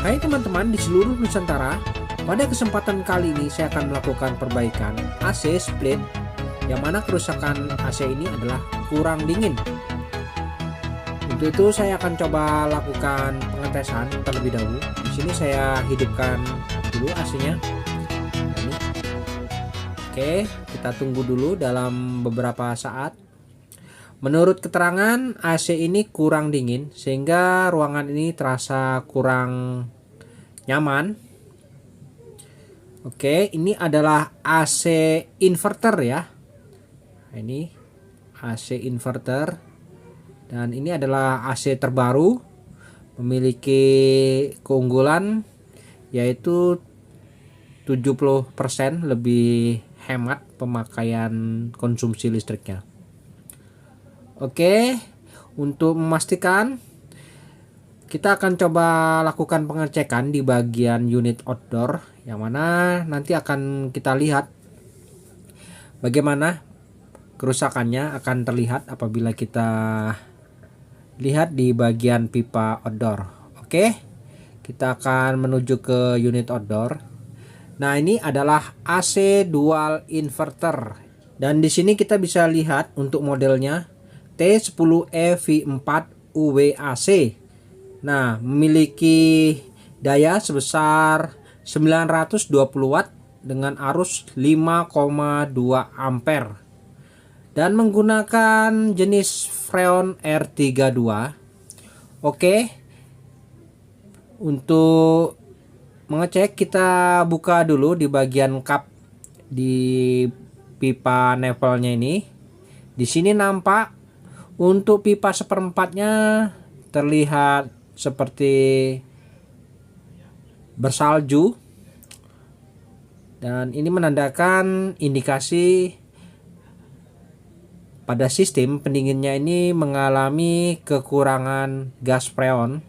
Hai teman-teman di seluruh Nusantara, pada kesempatan kali ini saya akan melakukan perbaikan AC split, yang mana kerusakan AC ini adalah kurang dingin. Untuk itu saya akan coba lakukan pengetesan terlebih dahulu. Di sini saya hidupkan dulu AC-nya. Ini. Oke, kita tunggu dulu dalam beberapa saat. Menurut keterangan, AC ini kurang dingin sehingga ruangan ini terasa kurang nyaman. Oke, ini adalah AC inverter ya. Ini AC inverter dan ini adalah AC terbaru, memiliki keunggulan yaitu 70% lebih hemat pemakaian konsumsi listriknya. Oke, untuk memastikan kita akan coba lakukan pengecekan di bagian unit outdoor, yang mana nanti akan kita lihat bagaimana kerusakannya akan terlihat apabila kita lihat di bagian pipa outdoor. Oke, kita akan menuju ke unit outdoor. Nah, ini adalah AC dual inverter dan di sini kita bisa lihat untuk modelnya T10E V4 UWAC. Nah, memiliki daya sebesar 920 watt dengan arus 5,2 ampere dan menggunakan jenis Freon R32. Oke, untuk mengecek kita buka dulu di bagian kap di pipa nevelnya ini. Di sini nampak untuk pipa seperempatnya terlihat seperti bersalju dan ini menandakan indikasi pada sistem pendinginnya ini mengalami kekurangan gas freon,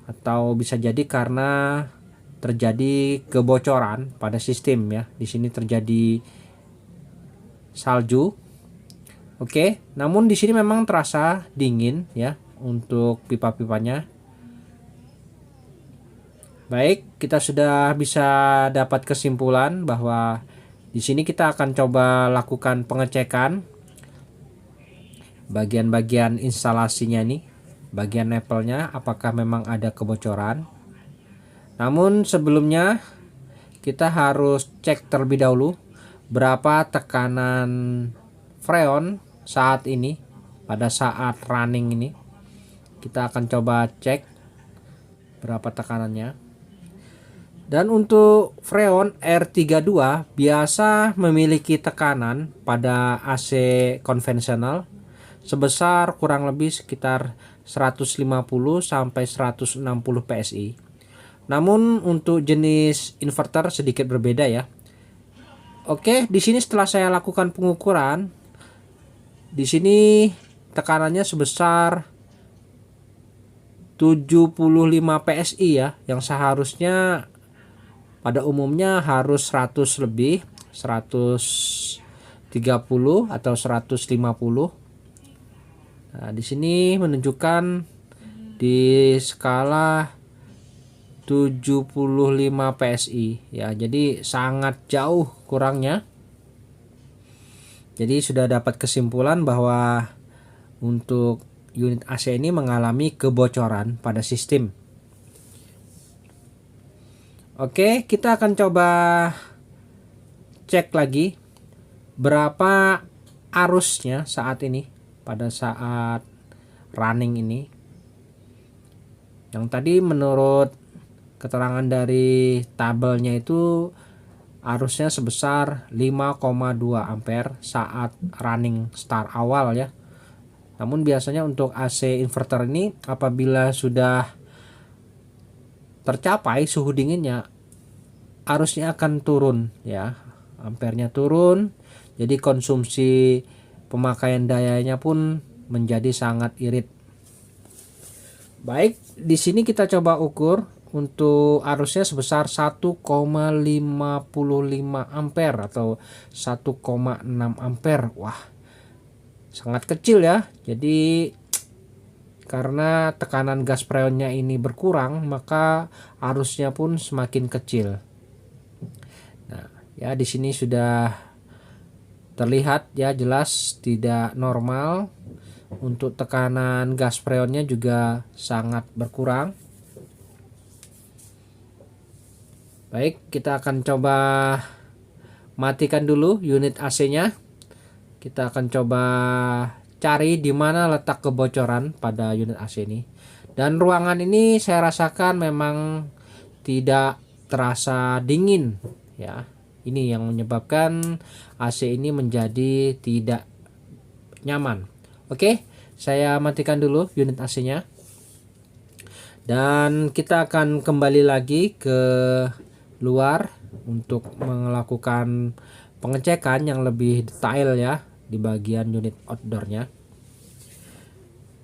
atau bisa jadi karena terjadi kebocoran pada sistem ya. Di sini terjadi salju. Oke, namun di sini memang terasa dingin ya untuk pipa-pipanya. Baik, kita sudah bisa dapat kesimpulan bahwa di sini kita akan coba lakukan pengecekan bagian-bagian instalasinya nih, bagian nepelnya apakah memang ada kebocoran. Namun sebelumnya kita harus cek terlebih dahulu berapa tekanan freon saat ini pada saat running ini. Kita akan coba cek berapa tekanannya. Dan untuk Freon R32 biasa memiliki tekanan pada AC konvensional sebesar kurang lebih sekitar 150 sampai 160 PSI. Namun untuk jenis inverter sedikit berbeda ya. Oke, di sini setelah saya lakukan pengukuran, di sini tekanannya sebesar 75 PSI ya, yang seharusnya pada umumnya harus 100 lebih, 130 atau 150. Nah, di sini menunjukkan di skala 75 PSI ya, jadi sangat jauh kurangnya. Jadi sudah dapat kesimpulan bahwa untuk unit AC ini mengalami kebocoran pada sistem. Oke, kita akan coba cek lagi berapa arusnya saat ini pada saat running ini. Yang tadi menurut keterangan dari tabelnya itu arusnya sebesar 5,2 ampere saat running start awal ya. Namun biasanya untuk AC inverter ini apabila sudah tercapai suhu dinginnya, arusnya akan turun ya. Ampernya turun. Jadi konsumsi pemakaian dayanya pun menjadi sangat irit. Baik, di sini kita coba ukur untuk arusnya sebesar 1,55 ampere atau 1,6 ampere. Wah, sangat kecil ya. Jadi karena tekanan gas freonnya ini berkurang, maka arusnya pun semakin kecil. Nah, ya di sini sudah terlihat ya jelas tidak normal. Untuk tekanan gas freonnya juga sangat berkurang. Baik, kita akan coba matikan dulu unit AC-nya. Kita akan coba cari di mana letak kebocoran pada unit AC ini. Dan ruangan ini saya rasakan memang tidak terasa dingin ya. Ini yang menyebabkan AC ini menjadi tidak nyaman. Oke, saya matikan dulu unit AC-nya. Dan kita akan kembali lagi ke luar untuk melakukan pengecekan yang lebih detail ya di bagian unit outdoornya.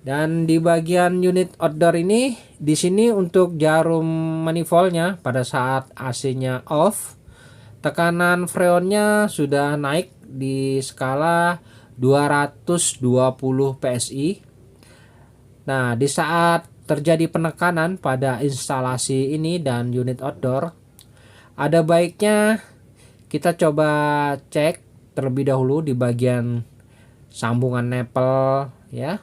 Dan di bagian unit outdoor ini, di sini untuk jarum manifoldnya pada saat AC-nya off, tekanan freonnya sudah naik di skala 220 PSI. Nah, di saat terjadi penekanan pada instalasi ini dan unit outdoor, ada baiknya kita coba cek terlebih dahulu di bagian sambungan nepel ya.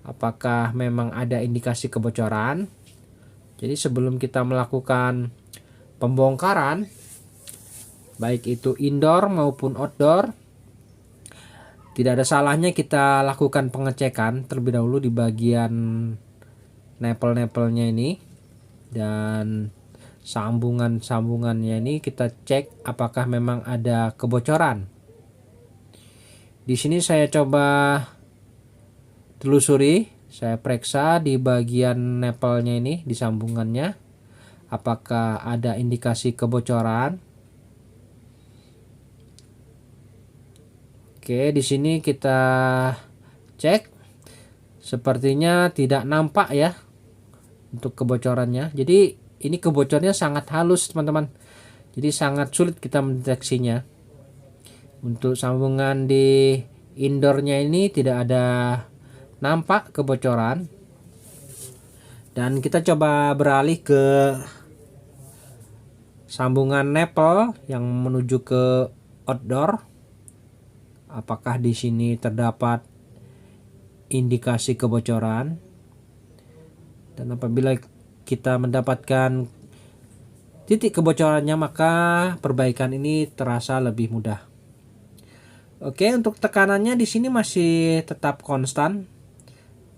Apakah memang ada indikasi kebocoran. Jadi sebelum kita melakukan pembongkaran, baik itu indoor maupun outdoor, tidak ada salahnya kita lakukan pengecekan terlebih dahulu di bagian nepel-nepelnya ini. Dan sambungan-sambungannya ini kita cek apakah memang ada kebocoran. Di sini saya coba telusuri, saya periksa di bagian nepelnya ini, di sambungannya, apakah ada indikasi kebocoran. Oke, di sini kita cek, sepertinya tidak nampak ya untuk kebocorannya. Jadi ini kebocorannya sangat halus teman-teman, jadi sangat sulit kita mendeteksinya. Untuk sambungan di indoornya ini tidak ada nampak kebocoran. Dan kita coba beralih ke sambungan nepel yang menuju ke outdoor. Apakah di sini terdapat indikasi kebocoran? Dan apabila kita mendapatkan titik kebocorannya, maka perbaikan ini terasa lebih mudah. Oke, untuk tekanannya di sini masih tetap konstan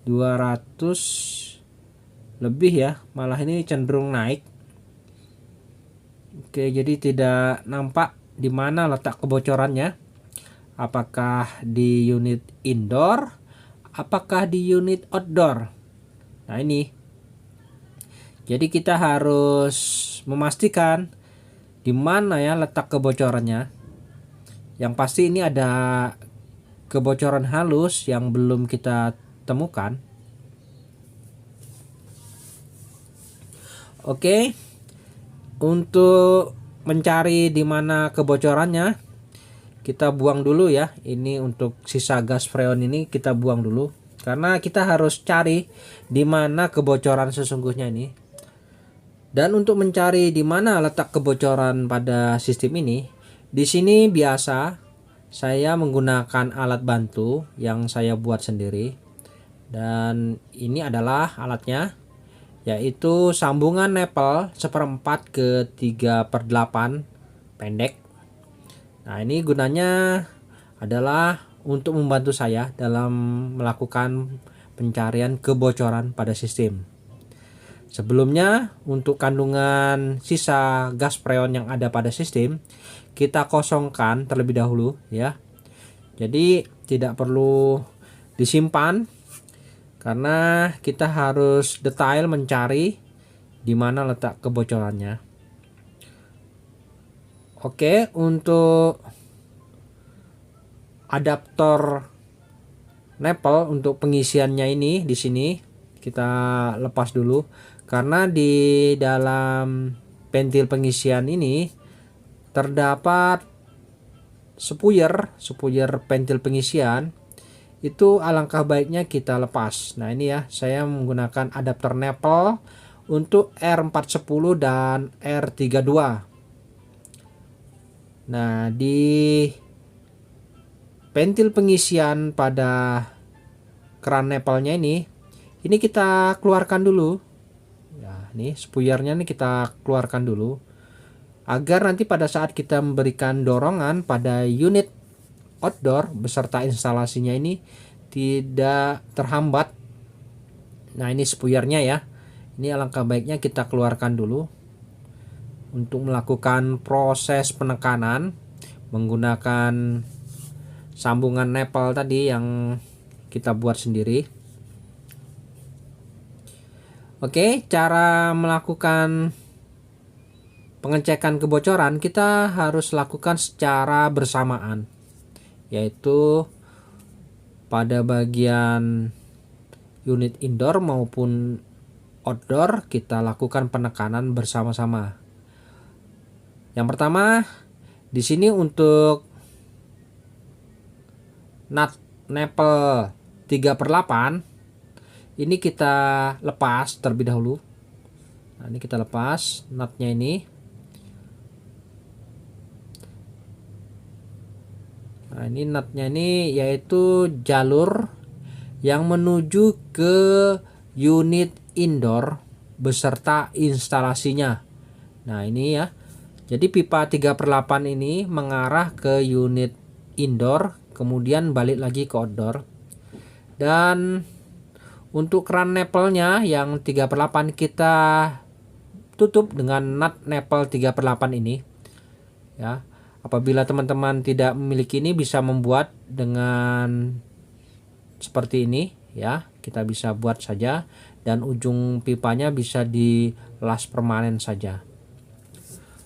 200 lebih ya, malah ini cenderung naik. Oke, jadi tidak nampak di mana letak kebocorannya. Apakah di unit indoor, apakah di unit outdoor. Nah ini, jadi kita harus memastikan di mana ya letak kebocorannya. Yang pasti ini ada kebocoran halus yang belum kita temukan. Oke, untuk mencari di mana kebocorannya, kita buang dulu ya. Ini untuk sisa gas freon ini kita buang dulu, karena kita harus cari di mana kebocoran sesungguhnya ini. Dan untuk mencari di mana letak kebocoran pada sistem ini, di sini biasa saya menggunakan alat bantu yang saya buat sendiri. Dan ini adalah alatnya, yaitu sambungan nepel 1/4 ke 3/8 pendek. Nah ini gunanya adalah untuk membantu saya dalam melakukan pencarian kebocoran pada sistem. Sebelumnya untuk kandungan sisa gas freon yang ada pada sistem, kita kosongkan terlebih dahulu ya. Jadi tidak perlu disimpan, karena kita harus detail mencari di mana letak kebocorannya. Oke, untuk adaptor nepel untuk pengisiannya ini di sini kita lepas dulu, karena di dalam pentil pengisian ini terdapat spuyer pentil pengisian itu alangkah baiknya kita lepas. Nah ini ya, saya menggunakan adapter nepel untuk R410 dan R32. Nah di pentil pengisian pada keran nepelnya ini kita keluarkan dulu. Ya, nih spuyernya nih kita keluarkan dulu agar nanti pada saat kita memberikan dorongan pada unit outdoor beserta instalasinya ini tidak terhambat. Nah ini spuyernya ya, ini alangkah baiknya kita keluarkan dulu untuk melakukan proses penekanan menggunakan sambungan nepel tadi yang kita buat sendiri. Oke, cara melakukan pengecekan kebocoran kita harus lakukan secara bersamaan, yaitu pada bagian unit indoor maupun outdoor kita lakukan penekanan bersama-sama. Yang pertama di sini untuk nut nepel 3/8 ini kita lepas terlebih dahulu. Nah, ini kita lepas nutnya ini. Nah, ini nutnya ini yaitu jalur yang menuju ke unit indoor beserta instalasinya. Nah, ini ya. Jadi pipa 3/8 ini mengarah ke unit indoor, kemudian balik lagi ke outdoor. Dan untuk keran nepelnya yang 3/8 kita tutup dengan nut nepel 3/8 ini. Ya. Apabila teman-teman tidak memiliki ini bisa membuat dengan seperti ini ya. Kita bisa buat saja dan ujung pipanya bisa dilas permanen saja.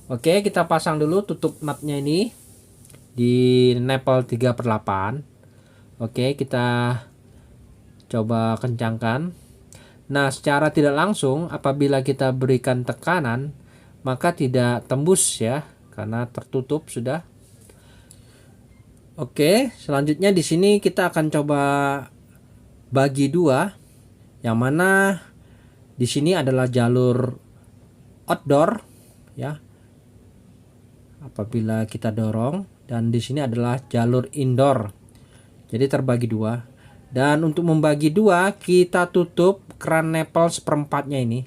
Oke, kita pasang dulu tutup nutnya ini di nepel 3/8. Oke, kita coba kencangkan. Nah, secara tidak langsung apabila kita berikan tekanan maka tidak tembus ya, karena tertutup sudah. Oke, selanjutnya di sini kita akan coba bagi dua, yang mana di sini adalah jalur outdoor ya. Apabila kita dorong, dan di sini adalah jalur indoor. Jadi terbagi dua. Dan untuk membagi dua kita tutup keran nepel 1/4-nya ini.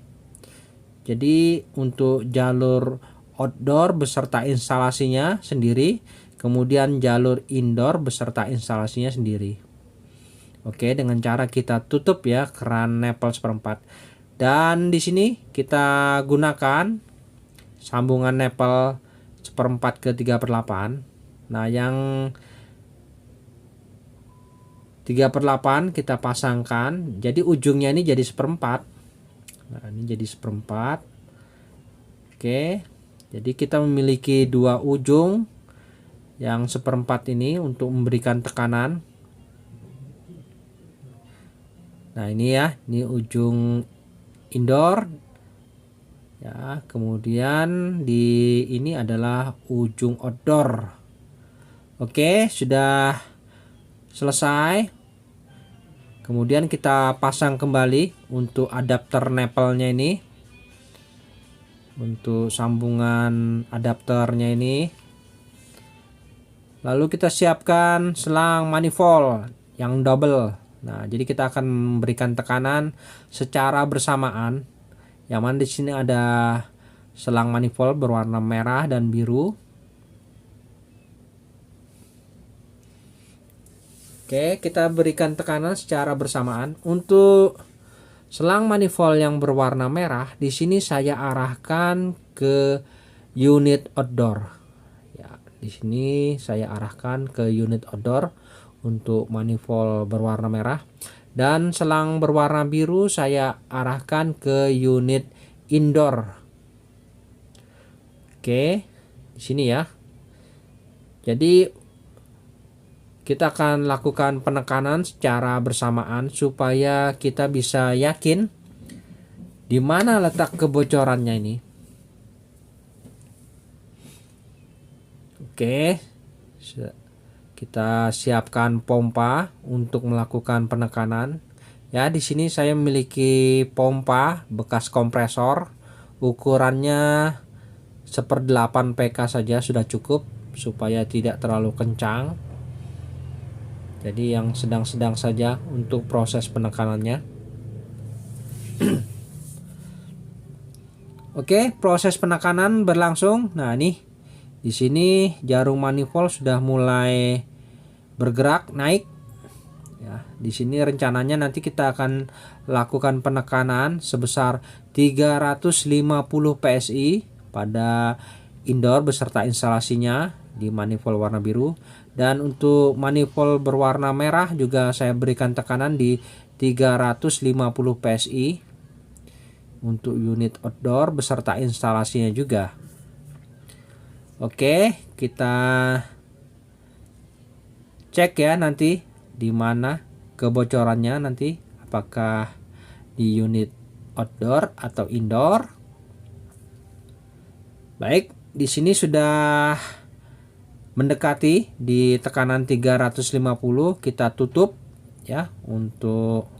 Jadi untuk jalur outdoor beserta instalasinya sendiri, kemudian jalur indoor beserta instalasinya sendiri. Oke, dengan cara kita tutup ya keran nepel 1/4. Dan di sini kita gunakan sambungan nepel 1/4 ke 3/8. Nah, yang 3/8 kita pasangkan, jadi ujungnya ini jadi 1/4. Nah, ini jadi 1/4. Oke, jadi kita memiliki dua ujung yang 1/4 ini untuk memberikan tekanan. Nah, ini ya, ini ujung indoor ya, kemudian di ini adalah ujung outdoor. Oke, sudah selesai. Kemudian kita pasang kembali untuk adapter nepelnya ini, untuk sambungan adapternya ini. Lalu kita siapkan selang manifold yang double. Nah, jadi kita akan memberikan tekanan secara bersamaan. Yang mana di sini ada selang manifold berwarna merah dan biru. Oke, kita berikan tekanan secara bersamaan. Untuk selang manifold yang berwarna merah, di sini saya arahkan ke unit outdoor. Ya, di sini saya arahkan ke unit outdoor untuk manifold berwarna merah. Dan selang berwarna biru saya arahkan ke unit indoor. Oke, di sini ya. Jadi kita akan lakukan penekanan secara bersamaan supaya kita bisa yakin di mana letak kebocorannya ini. Oke. Kita siapkan pompa untuk melakukan penekanan. Ya, di sini saya memiliki pompa bekas kompresor. Ukurannya 1/8 PK saja sudah cukup supaya tidak terlalu kencang. Jadi yang sedang-sedang saja untuk proses penekanannya. Oke, proses penekanan berlangsung. Nah, nih di sini jarum manifold sudah mulai bergerak naik. Ya, di sini rencananya nanti kita akan lakukan penekanan sebesar 350 PSI pada indoor beserta instalasinya di manifold warna biru, dan untuk manifold berwarna merah juga saya berikan tekanan di 350 PSI untuk unit outdoor beserta instalasinya juga. Oke, kita cek ya nanti di mana kebocorannya, nanti apakah di unit outdoor atau indoor. Baik, di sini sudah mendekati di tekanan 350. Kita tutup ya untuk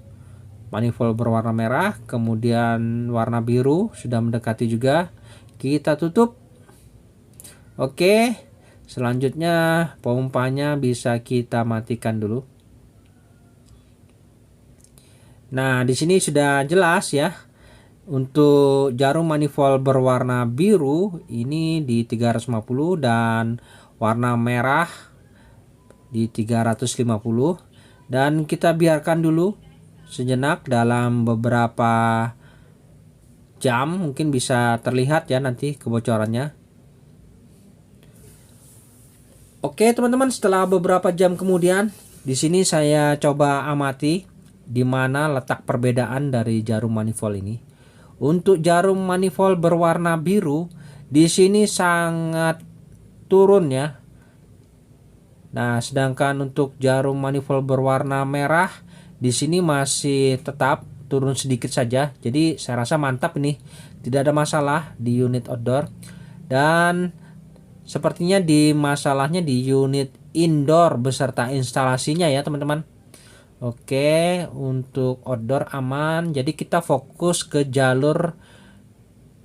manifold berwarna merah, kemudian warna biru sudah mendekati juga, kita tutup. Oke, selanjutnya pompanya bisa kita matikan dulu. Nah, di sini sudah jelas ya. Untuk jarum manifold berwarna biru ini di 350 dan warna merah di 350, dan kita biarkan dulu sejenak dalam beberapa jam, mungkin bisa terlihat ya nanti kebocorannya. Oke teman-teman, setelah beberapa jam kemudian di sini saya coba amati di mana letak perbedaan dari jarum manifold ini. Untuk jarum manifold berwarna biru di sini sangat turun ya. Nah, sedangkan untuk jarum manifold berwarna merah di sini masih tetap turun sedikit saja. Jadi saya rasa mantap ini, tidak ada masalah di unit outdoor. Dan sepertinya di masalahnya di unit indoor beserta instalasinya ya teman-teman. Oke, untuk outdoor aman. Jadi kita fokus ke jalur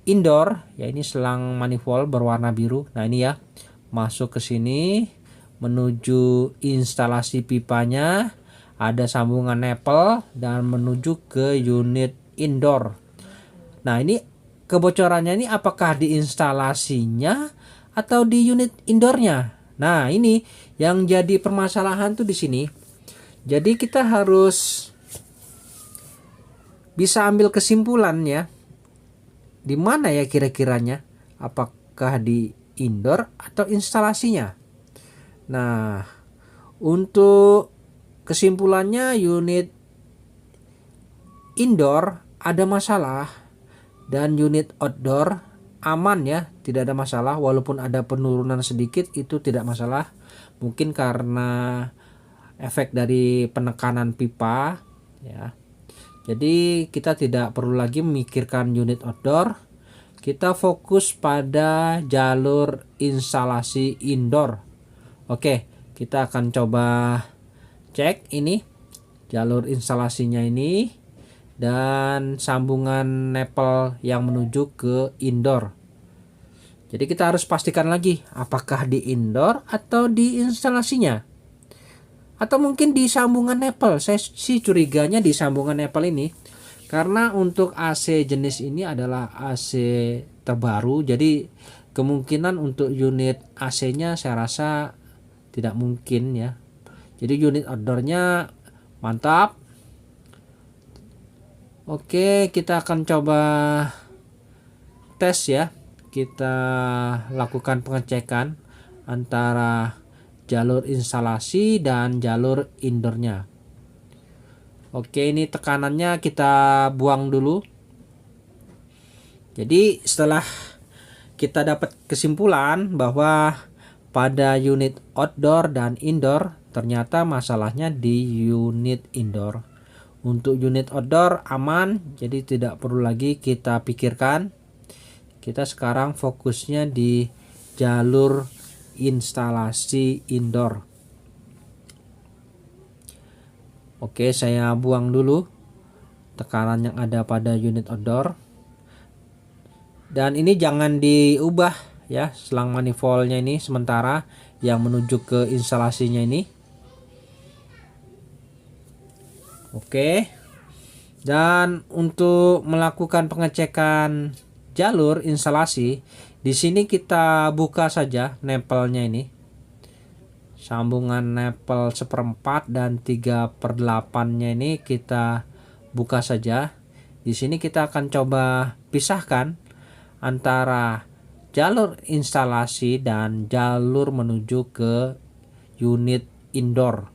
indoor ya, ini selang manifold berwarna biru. Nah, ini ya, masuk ke sini menuju instalasi pipanya, ada sambungan nipple dan menuju ke unit indoor. Nah, ini kebocorannya ini apakah di instalasinya atau di unit indoornya? Nah, ini yang jadi permasalahan tuh di sini. Jadi kita harus bisa ambil kesimpulan ya. Di mana ya kira-kiranya? Apakah di indoor atau instalasinya? Nah, untuk kesimpulannya unit indoor ada masalah dan unit outdoor aman ya, tidak ada masalah. Walaupun ada penurunan sedikit itu tidak masalah, mungkin karena efek dari penekanan pipa ya. Jadi kita tidak perlu lagi memikirkan unit outdoor, kita fokus pada jalur instalasi indoor. Oke, kita akan coba cek ini jalur instalasinya ini dan sambungan nipple yang menuju ke indoor. Jadi kita harus pastikan lagi apakah di indoor atau di instalasinya, atau mungkin di sambungan nipple. Saya sih curiganya di sambungan nipple ini, karena untuk AC jenis ini adalah AC terbaru. Jadi kemungkinan untuk unit AC-nya saya rasa tidak mungkin ya. Jadi unit outdoornya mantap. Oke, kita akan coba tes ya. Kita lakukan pengecekan antara jalur instalasi dan jalur indoornya. Oke, ini tekanannya kita buang dulu. Jadi setelah kita dapat kesimpulan bahwa pada unit outdoor dan indoor ternyata masalahnya di unit indoor. Untuk unit outdoor aman, jadi tidak perlu lagi kita pikirkan. Kita sekarang fokusnya di jalur instalasi indoor. Oke, saya buang dulu tekanan yang ada pada unit outdoor. Dan ini jangan diubah ya, selang manifoldnya ini sementara yang menuju ke instalasinya ini. Oke. Dan untuk melakukan pengecekan jalur instalasi, di sini kita buka saja nepelnya ini. Sambungan nepel 1/4 dan 3/8-nya ini kita buka saja. Di sini kita akan coba pisahkan antara jalur instalasi dan jalur menuju ke unit indoor.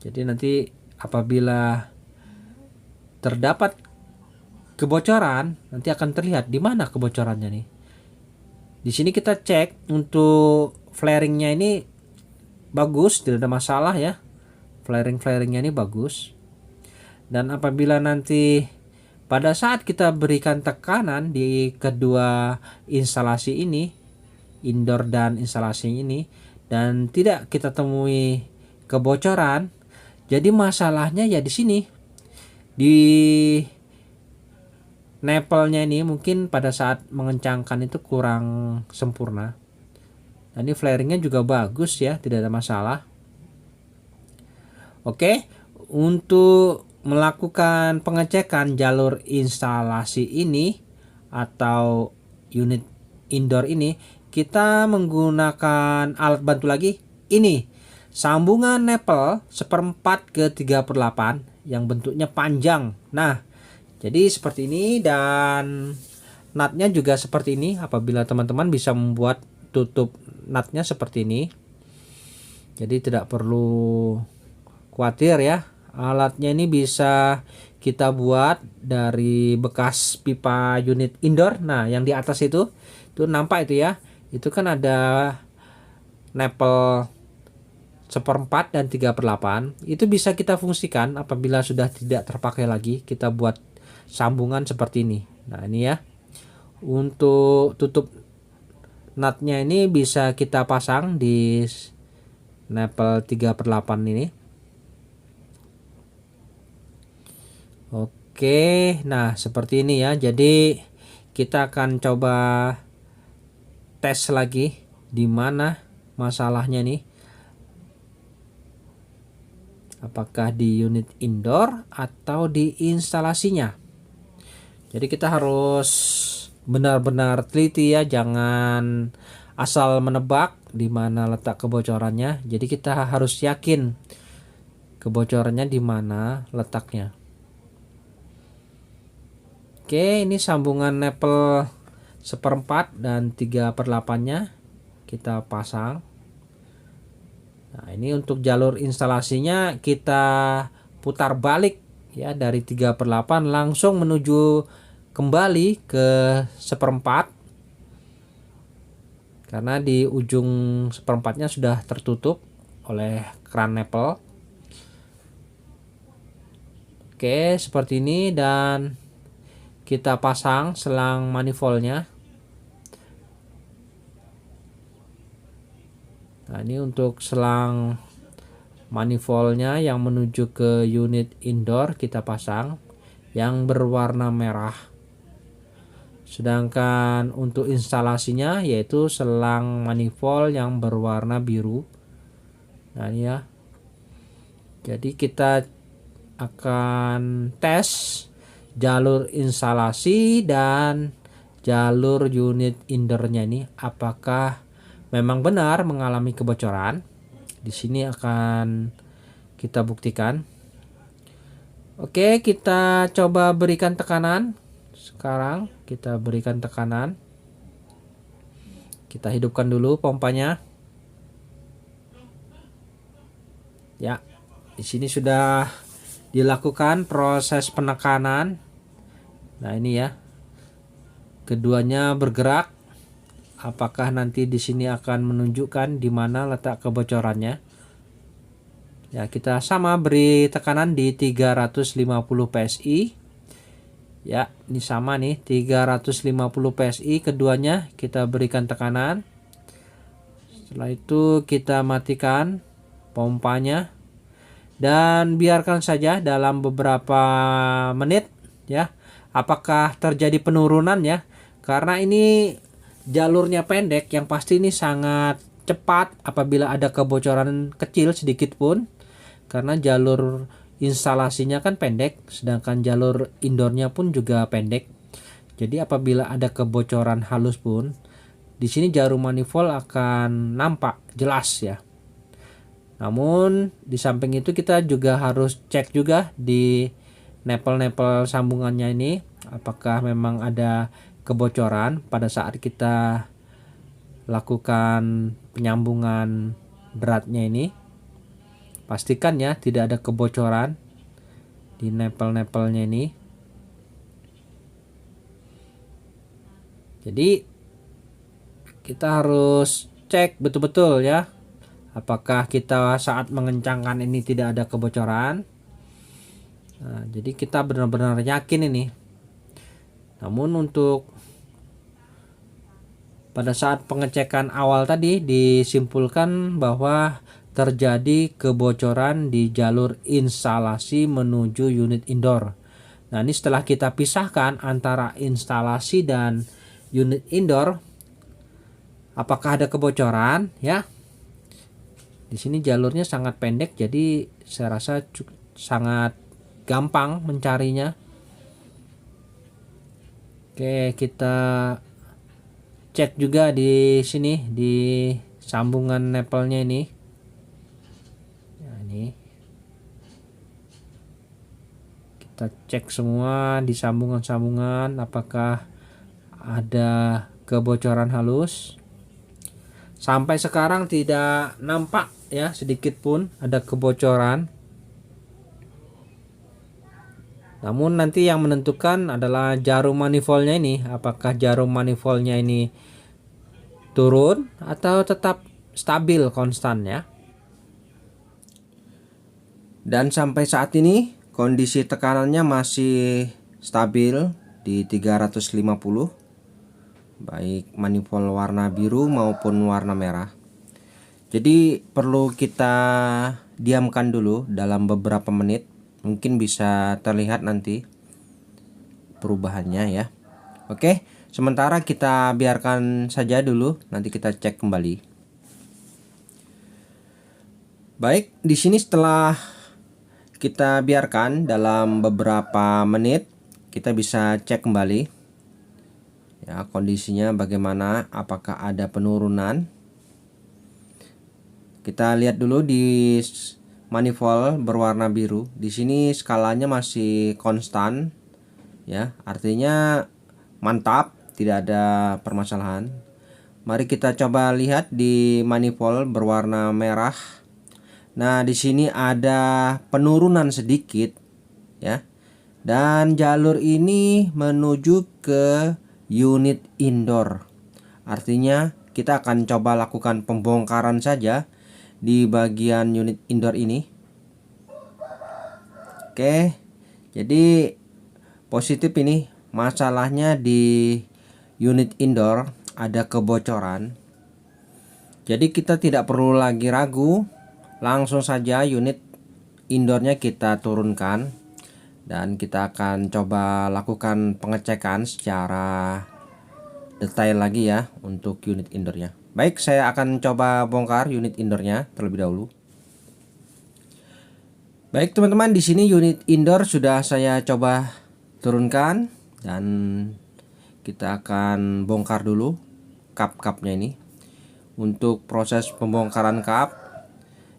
Jadi nanti apabila terdapat kebocoran, nanti akan terlihat di mana kebocorannya nih. Di sini kita cek untuk flaringnya ini bagus, tidak ada masalah ya. Flaringnya ini bagus. Dan apabila nanti pada saat kita berikan tekanan di kedua instalasi ini, indoor dan instalasi ini, dan tidak kita temui kebocoran, jadi masalahnya ya di sini. Di nepelnya ini mungkin pada saat mengencangkan itu kurang sempurna. Dan ini flaringnya juga bagus ya, tidak ada masalah. Oke, untuk melakukan pengecekan jalur instalasi ini atau unit indoor ini, kita menggunakan alat bantu lagi. Ini sambungan nepel 1/4 ke 3/8 yang bentuknya panjang. Nah, jadi seperti ini, dan nutnya juga seperti ini. Apabila teman-teman bisa membuat tutup nutnya seperti ini, jadi tidak perlu khawatir ya. Alatnya ini bisa kita buat dari bekas pipa unit indoor. Nah, yang di atas itu nampak itu ya. Itu kan ada nepel 1/4 dan 3/8. Itu bisa kita fungsikan apabila sudah tidak terpakai lagi. Kita buat sambungan seperti ini. Nah, ini ya. Untuk tutup nutnya ini bisa kita pasang di nepel 3/8 ini. Oke, nah seperti ini ya. Jadi kita akan coba tes lagi di mana masalahnya nih. Apakah di unit indoor atau di instalasinya. Jadi kita harus benar-benar teliti ya, jangan asal menebak di mana letak kebocorannya. Jadi kita harus yakin kebocorannya di mana letaknya. Oke, ini sambungan nepel 1/4 dan 3/8-nya kita pasang. Nah, ini untuk jalur instalasinya kita putar balik ya, dari 3/8 langsung menuju kembali ke 1/4, karena di ujung 1/4-nya sudah tertutup oleh kran nepel. Oke, seperti ini, dan kita pasang selang manifoldnya. Nah, ini untuk selang manifoldnya yang menuju ke unit indoor kita pasang yang berwarna merah. Sedangkan untuk instalasinya yaitu selang manifold yang berwarna biru. Nah, ini ya. Jadi kita akan tes jalur instalasi dan jalur unit indoornya ini apakah memang benar mengalami kebocoran. Di sini akan kita buktikan. Oke, kita coba berikan tekanan. Sekarang kita berikan tekanan. Kita hidupkan dulu pompanya. Ya, di sini sudah dilakukan proses penekanan. Nah, ini ya. Keduanya bergerak. Apakah nanti di sini akan menunjukkan di mana letak kebocorannya? Ya, kita sama beri tekanan di 350 PSI. Ya, ini sama nih, 350 PSI keduanya kita berikan tekanan. Setelah itu kita matikan pompanya. dan biarkan saja dalam beberapa menit ya, apakah terjadi penurunan ya. Karena ini jalurnya pendek, yang pasti ini sangat cepat apabila ada kebocoran kecil sedikit pun, karena jalur instalasinya kan pendek, sedangkan jalur indoornya pun juga pendek. Jadi apabila ada kebocoran halus pun, di sini jarum manifold akan nampak jelas ya. Namun di samping itu kita juga harus cek juga di nepel-nepel sambungannya ini, apakah memang ada kebocoran pada saat kita lakukan penyambungan beratnya ini. Pastikan ya tidak ada kebocoran di nepel-nepelnya ini. Jadi kita harus cek betul-betul ya, apakah kita saat mengencangkan ini tidak ada kebocoran. Nah, jadi kita benar-benar yakin ini. Namun untuk pada saat pengecekan awal tadi disimpulkan bahwa terjadi kebocoran di jalur instalasi menuju unit indoor. Nah, ini setelah kita pisahkan antara instalasi dan unit indoor, apakah ada kebocoran ya? Di sini jalurnya sangat pendek, jadi saya rasa sangat gampang mencarinya. Oke, kita cek juga di sini di sambungan nepelnya ini. Nah, ini kita cek semua di sambungan-sambungan apakah ada kebocoran halus. Sampai sekarang tidak nampak ya sedikit pun ada kebocoran. Namun nanti yang menentukan adalah jarum manifoldnya ini, apakah jarum manifoldnya ini turun atau tetap stabil konstan ya. Dan sampai saat ini kondisi tekanannya masih stabil di 350, baik manifold warna biru maupun warna merah. Jadi perlu kita diamkan dulu dalam beberapa menit, mungkin bisa terlihat nanti perubahannya ya. Oke, sementara kita biarkan saja dulu, nanti kita cek kembali. Baik, di sini setelah kita biarkan dalam beberapa menit, kita bisa cek kembali ya kondisinya bagaimana, apakah ada penurunan. Kita lihat dulu di manifold berwarna biru. Di sini skalanya masih konstan ya, artinya mantap, tidak ada permasalahan. Mari kita coba lihat di manifold berwarna merah. Nah, di sini ada penurunan sedikit ya. Dan jalur ini menuju ke unit indoor. Artinya kita akan coba lakukan pembongkaran saja di bagian unit indoor ini. Oke, jadi positif ini masalahnya di unit indoor ada kebocoran. Jadi kita tidak perlu lagi ragu, langsung saja unit indoornya kita turunkan dan kita akan coba lakukan pengecekan secara detail lagi ya untuk unit indoornya. Baik, saya akan coba bongkar unit indoornya terlebih dahulu. Baik teman-teman, di sini unit indoor sudah saya coba turunkan dan kita akan bongkar dulu kap-kapnya ini. Untuk proses pembongkaran kap,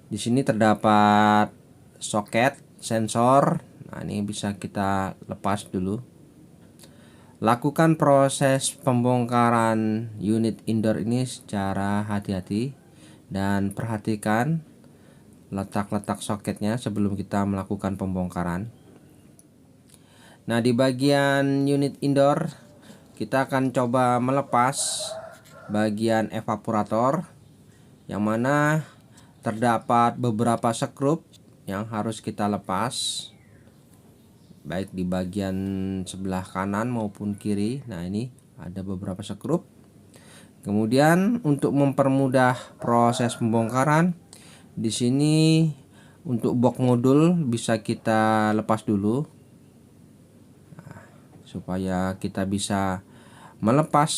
di sini terdapat soket sensor. Nah, ini bisa kita lepas dulu. Lakukan proses pembongkaran unit indoor ini secara hati-hati dan perhatikan letak-letak soketnya sebelum kita melakukan pembongkaran. Nah, di bagian unit indoor kita akan coba melepas bagian evaporator, yang mana terdapat beberapa skrup yang harus kita lepas, baik di bagian sebelah kanan maupun kiri. Nah, ini ada beberapa skrup. Kemudian untuk mempermudah proses pembongkaran, di sini Untuk box modul bisa kita lepas dulu, supaya kita bisa melepas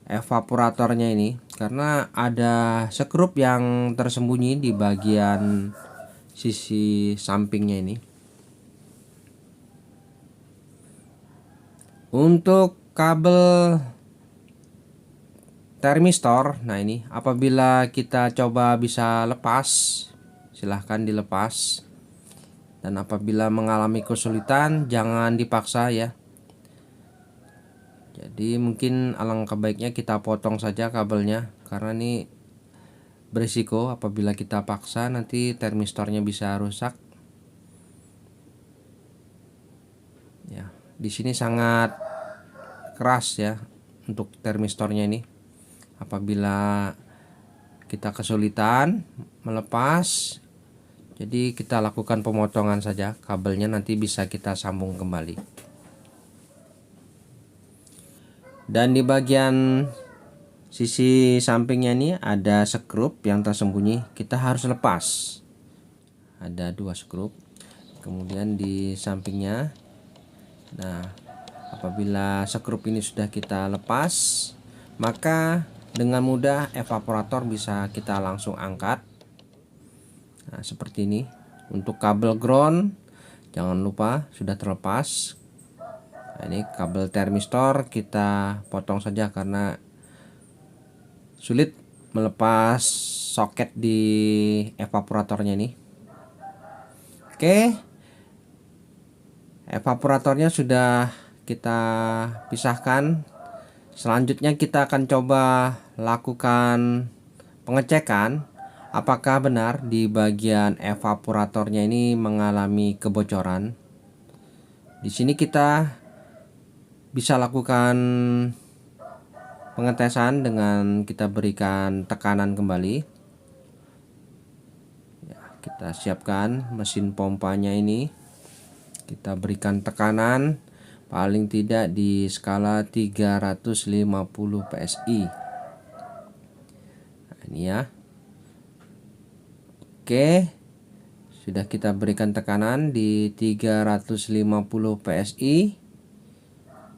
evaporatornya ini, karena ada skrup yang tersembunyi di bagian sisi sampingnya ini. Untuk kabel termistor, nah ini apabila kita coba bisa lepas, silahkan dilepas. Dan apabila mengalami kesulitan, jangan dipaksa ya. Jadi mungkin alangkah baiknya kita potong saja kabelnya, karena ini berisiko apabila kita paksa nanti termistornya bisa rusak. Ya, di sini sangat keras ya untuk termistornya ini. Apabila kita kesulitan melepas, jadi kita lakukan pemotongan saja kabelnya, nanti bisa kita sambung kembali. Dan di bagian sisi sampingnya ini ada skrup yang tersembunyi, kita harus lepas. Ada 2 skrup. Kemudian di sampingnya, nah apabila skrup ini sudah kita lepas, maka dengan mudah evaporator bisa kita langsung angkat. Nah seperti ini. Untuk kabel ground jangan lupa sudah terlepas. Nah, ini kabel termistor kita potong saja karena sulit melepas soket di evaporatornya ini. Oke, evaporatornya sudah kita pisahkan. Selanjutnya kita akan coba lakukan pengecekan apakah benar di bagian evaporatornya ini mengalami kebocoran. Di sini kita bisa lakukan pengetesan dengan kita berikan tekanan kembali. Ya, kita siapkan mesin pompanya ini. Kita berikan tekanan paling tidak di skala 350 PSI. Nah, ini ya. Oke. Sudah kita berikan tekanan di 350 PSI.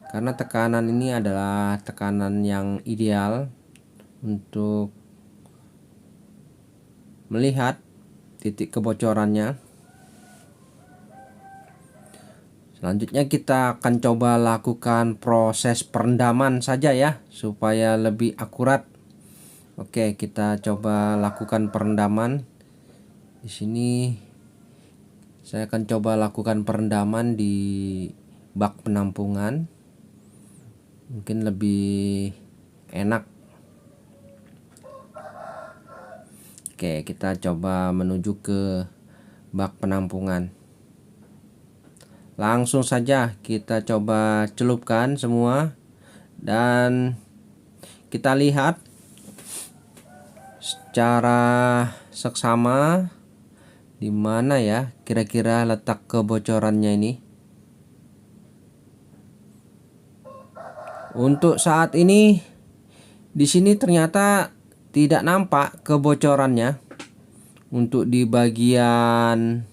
Karena tekanan ini adalah tekanan yang ideal untuk melihat titik kebocorannya. Selanjutnya kita akan coba lakukan proses perendaman saja ya, supaya lebih akurat. Oke, kita coba lakukan perendaman. Di sini saya akan coba lakukan perendaman di bak penampungan. Mungkin lebih enak. Oke, kita coba menuju ke bak penampungan. Langsung saja kita coba celupkan semua, dan kita lihat secara seksama di mana ya kira-kira letak kebocorannya ini. Untuk saat ini di sini ternyata tidak nampak kebocorannya. Untuk di bagian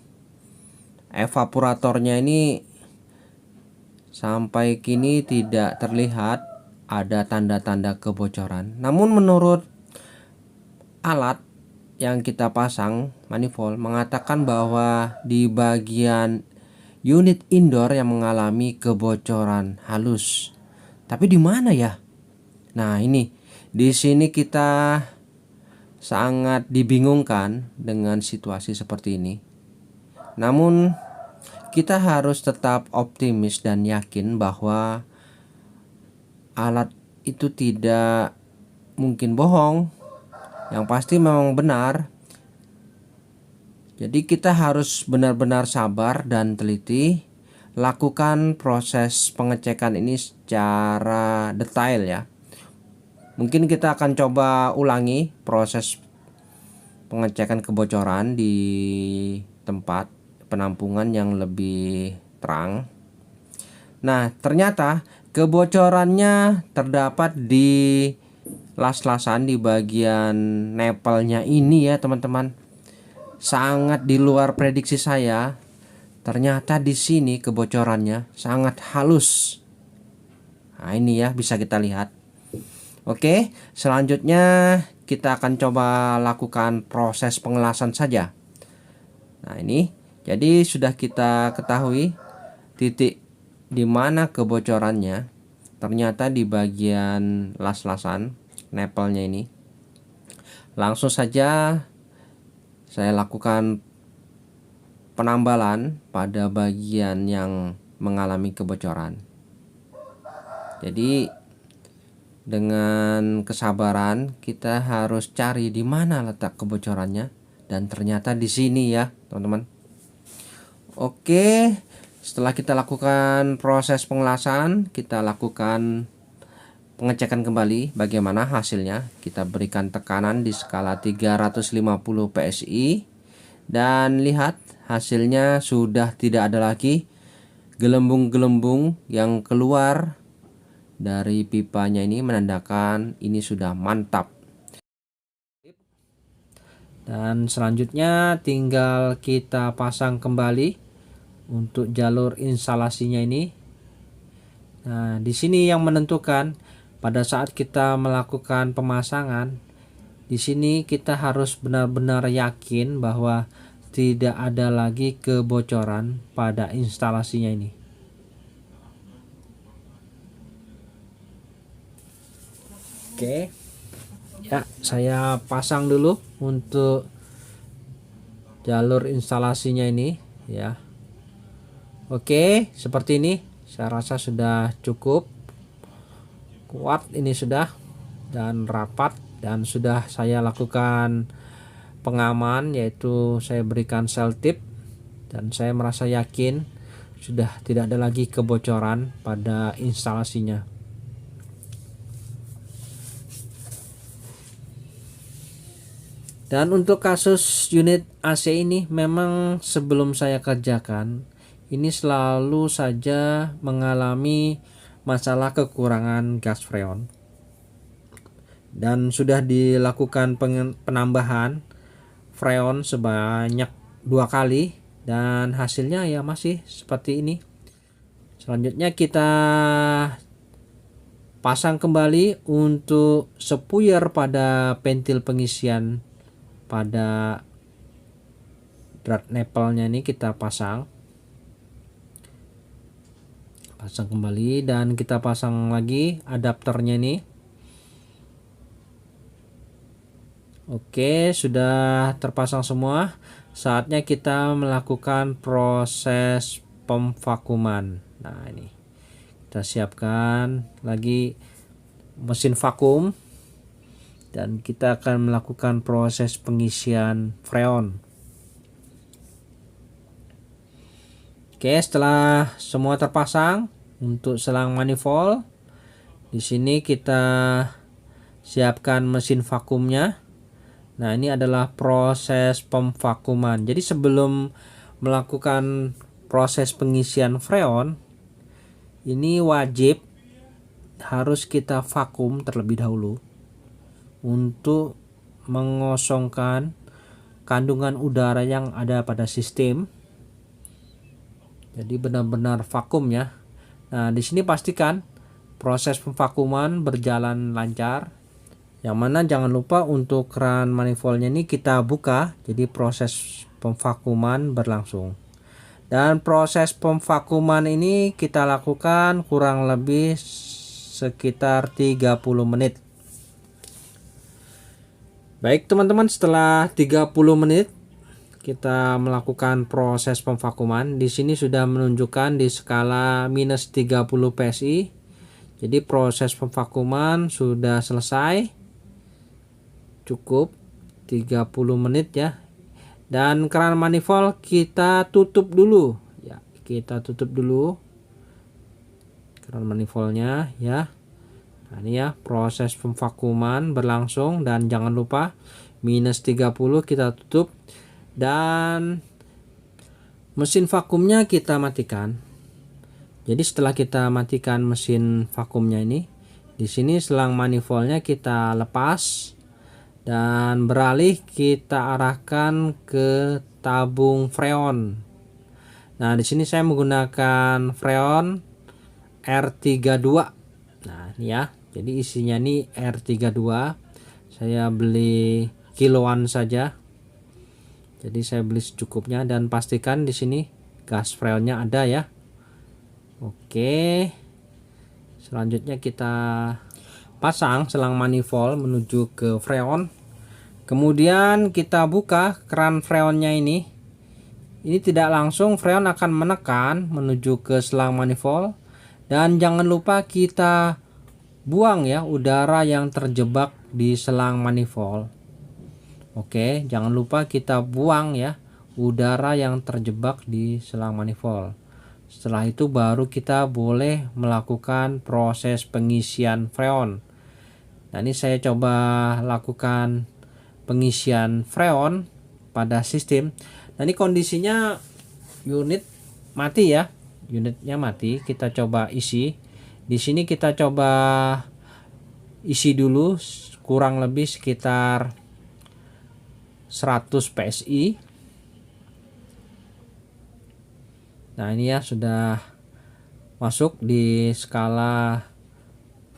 evaporatornya ini sampai kini tidak terlihat ada tanda-tanda kebocoran. Namun menurut alat yang kita pasang manifold mengatakan bahwa di bagian unit indoor yang mengalami kebocoran halus. Tapi di mana ya? Nah, ini di sini kita sangat dibingungkan dengan situasi seperti ini. Namun kita harus tetap optimis dan yakin bahwa alat itu tidak mungkin bohong. Yang pasti memang benar. Jadi kita harus benar-benar sabar dan teliti. Lakukan proses pengecekan ini secara detail ya. Mungkin kita akan coba ulangi proses pengecekan kebocoran di tempat penampungan yang lebih terang. Nah, ternyata kebocorannya terdapat di las-lasan di bagian nepelnya ini ya teman-teman. Sangat di luar prediksi saya. Ternyata di sini kebocorannya sangat halus. Nah, ini ya bisa kita lihat. Oke, selanjutnya kita akan coba lakukan proses pengelasan saja. Nah, ini jadi sudah kita ketahui titik di mana kebocorannya. Ternyata di bagian las-lasan nepelnya ini. Langsung saja saya lakukan penambalan pada bagian yang mengalami kebocoran. Jadi dengan kesabaran kita harus cari di mana letak kebocorannya, dan ternyata di sini ya teman-teman. Oke, setelah kita lakukan proses pengelasan, kita lakukan pengecekan kembali bagaimana hasilnya. Kita berikan tekanan di skala 350 PSI dan lihat hasilnya sudah tidak ada lagi gelembung-gelembung yang keluar dari pipanya. Ini menandakan ini sudah mantap. Dan selanjutnya tinggal kita pasang kembali untuk jalur instalasinya ini. Nah, di sini yang menentukan pada saat kita melakukan pemasangan, di sini kita harus benar-benar yakin bahwa tidak ada lagi kebocoran pada instalasinya ini. Oke, ya saya pasang dulu untuk jalur instalasinya ini ya. Oke, seperti ini. Saya rasa sudah cukup kuat ini sudah dan rapat, dan sudah saya lakukan pengaman, yaitu saya berikan sel tip, dan saya merasa yakin sudah tidak ada lagi kebocoran pada instalasinya. Dan untuk kasus unit AC ini memang sebelum saya kerjakan ini selalu saja mengalami masalah kekurangan gas freon, dan sudah dilakukan penambahan freon sebanyak 2 kali dan hasilnya ya masih seperti ini. Selanjutnya kita pasang kembali untuk spuyer pada pentil pengisian pada drat nepelnya ini. Kita pasang kembali dan kita pasang lagi adapternya ini. Oke, sudah terpasang semua. Saatnya kita melakukan proses pemvakuman. Nah, ini kita siapkan lagi mesin vakum dan kita akan melakukan proses pengisian freon. Oke, setelah semua terpasang untuk selang manifold, di sini kita siapkan mesin vakumnya. Nah, ini adalah proses pemvakuman. Jadi sebelum melakukan proses pengisian freon, ini wajib harus kita vakum terlebih dahulu untuk mengosongkan kandungan udara yang ada pada sistem. Jadi benar-benar vakum ya. Nah, di sini pastikan proses pemvakuman berjalan lancar. Yang mana jangan lupa untuk keran manifoldnya ini kita buka, jadi proses pemvakuman berlangsung. Dan proses pemvakuman ini kita lakukan kurang lebih sekitar 30 menit. Baik teman-teman, setelah 30 menit kita melakukan proses pemvakuman. Di sini sudah menunjukkan di skala minus 30 PSI. Jadi proses pemvakuman sudah selesai. Cukup 30 menit ya. Dan keran manifold kita tutup dulu. Ya, kita tutup dulu keran manifoldnya ya. Nah, ini ya proses pemvakuman berlangsung, dan jangan lupa minus 30 kita tutup, dan mesin vakumnya kita matikan. Jadi setelah kita matikan mesin vakumnya ini, Di sini selang manifoldnya kita lepas dan beralih kita arahkan ke tabung freon. Nah, di sini saya menggunakan freon R32. Nah, ini ya. Jadi isinya ini R32. Saya beli kiloan saja. Jadi saya beli secukupnya dan pastikan di sini gas freonnya ada ya. Oke. Selanjutnya kita pasang selang manifold menuju ke freon. Kemudian kita buka keran freonnya ini. Ini tidak langsung freon akan menekan menuju ke selang manifold, dan jangan lupa kita buang ya udara yang terjebak di selang manifold. Oke, jangan lupa kita buang ya udara yang terjebak di selang manifold. Setelah itu baru kita boleh melakukan proses pengisian freon. Nah, ini saya coba lakukan pengisian freon pada sistem. Nah, ini kondisinya unit mati ya. Unitnya mati. Kita coba isi. Di sini kita coba isi dulu kurang lebih sekitar 100 PSI. Nah, ini ya sudah masuk di skala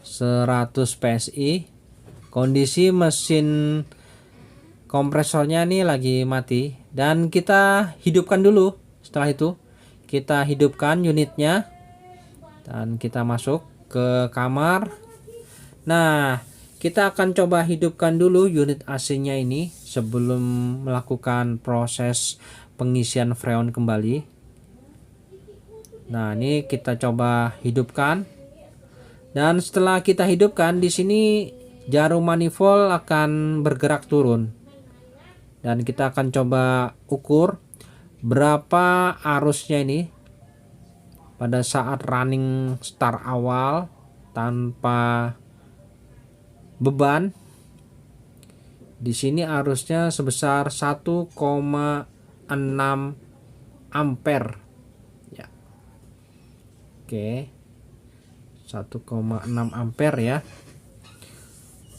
100 PSI. Kondisi mesin kompresornya ini lagi mati dan kita hidupkan dulu. Setelah itu kita hidupkan unitnya dan kita masuk ke kamar. Nah, kita akan coba hidupkan dulu unit AC-nya ini sebelum melakukan proses pengisian freon kembali. Nah, ini kita coba hidupkan. Dan setelah kita hidupkan, di sini jarum manifold akan bergerak turun. Dan kita akan coba ukur berapa arusnya ini pada saat running start awal tanpa beban. Di sini arusnya sebesar 1,6 ampere. Ya. Oke. 1,6 ampere ya.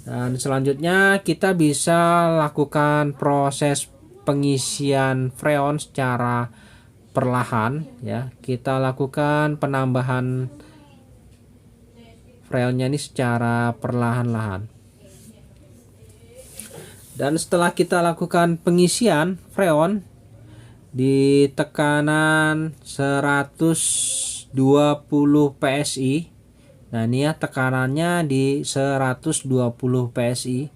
Dan selanjutnya kita bisa lakukan proses pengisian freon secara perlahan ya. Kita lakukan penambahan freonnya ini secara perlahan-lahan. Dan setelah kita lakukan pengisian freon di tekanan 120 PSI. Nah, ini ya tekanannya di 120 PSI.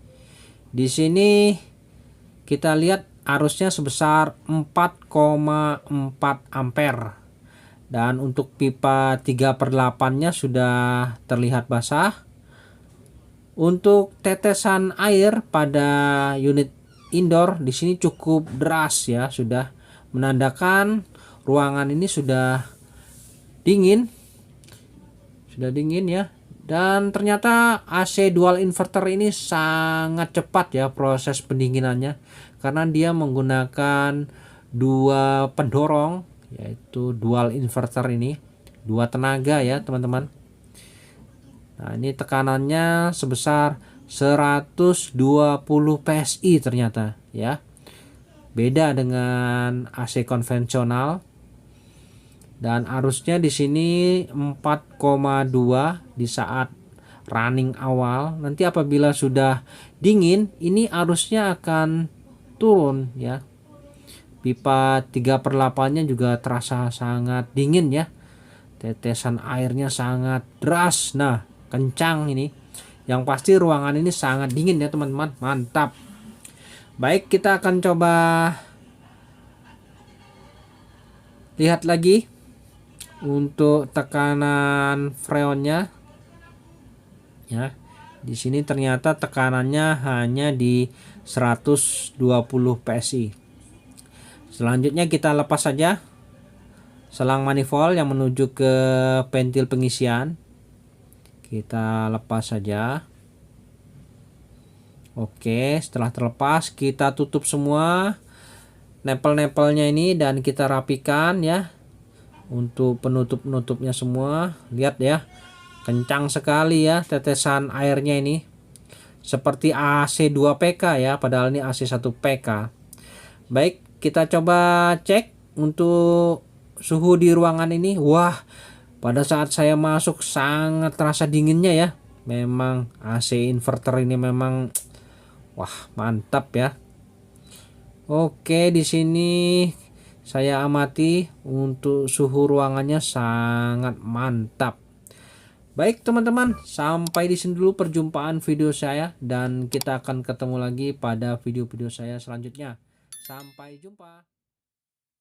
Di sini kita lihat arusnya sebesar 4,4 ampere. Dan untuk pipa 3/8-nya sudah terlihat basah. Untuk tetesan air pada unit indoor di sini cukup deras ya, sudah menandakan ruangan ini sudah dingin. Sudah dingin ya. Dan ternyata AC dual inverter ini sangat cepat ya proses pendinginannya, karena dia menggunakan dua pendorong, yaitu dual inverter ini, dua tenaga ya teman-teman. Nah, ini tekanannya sebesar 120 PSI ternyata ya. Beda dengan AC konvensional. Dan arusnya di sini 4,2 di saat running awal. Nanti apabila sudah dingin, ini arusnya akan turun ya. Pipa 3/8-nya juga terasa sangat dingin ya. Tetesan airnya sangat deras. Nah, kencang ini. Yang pasti ruangan ini sangat dingin ya teman-teman. Mantap. Baik, kita akan coba lihat lagi untuk tekanan freonnya ya. Di sini ternyata tekanannya hanya di 120 PSI. Selanjutnya kita lepas saja selang manifold yang menuju ke ventil pengisian. Kita lepas saja. Oke, setelah terlepas kita tutup semua nepel-nepelnya ini dan kita rapikan ya. Untuk penutup-penutupnya semua, lihat ya, Kencang sekali ya tetesan airnya ini. Seperti AC 2 PK ya, padahal ini AC 1 PK. Baik, kita coba cek untuk suhu di ruangan ini. Wah, pada saat saya masuk sangat terasa dinginnya ya. Memang AC inverter ini memang wah, mantap ya. Oke, di sini saya amati untuk suhu ruangannya sangat mantap. Baik teman-teman, sampai di sini dulu perjumpaan video saya dan kita akan ketemu lagi pada video-video saya selanjutnya. Sampai jumpa.